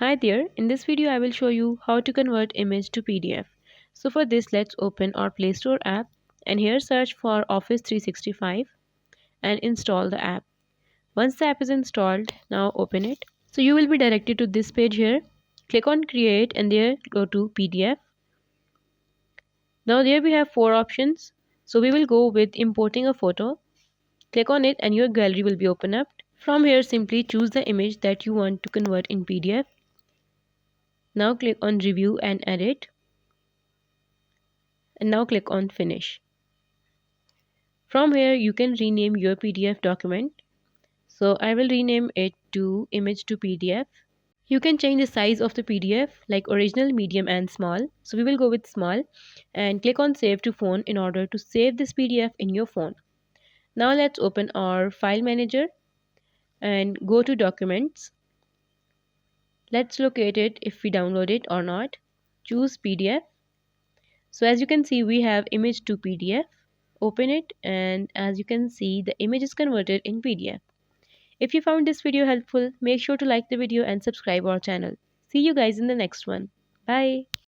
Hi there, in this video I will show you how to convert image to PDF. So for this, let's open our Play Store app and here search for Office 365 and install the app. Once the app is installed, now open it. So you will be directed to this page here. Click on create and there go to PDF. Now there we have four options. So we will go with importing a photo. Click on it and your gallery will be open up. From here simply choose the image that you want to convert in PDF. Now click on review and edit. And now click on finish. From here you can rename your PDF document. So I will rename it to image to PDF. You can change the size of the PDF like original, medium and small. So we will go with small and click on save to phone in order to save this PDF in your phone. Now let's open our file manager and go to documents. Let's locate it if we download it or not. Choose PDF. So as you can see we have image to PDF. Open it and as you can see the image is converted in PDF. If you found this video helpful, make sure to like the video and subscribe our channel. See you guys in the next one. Bye.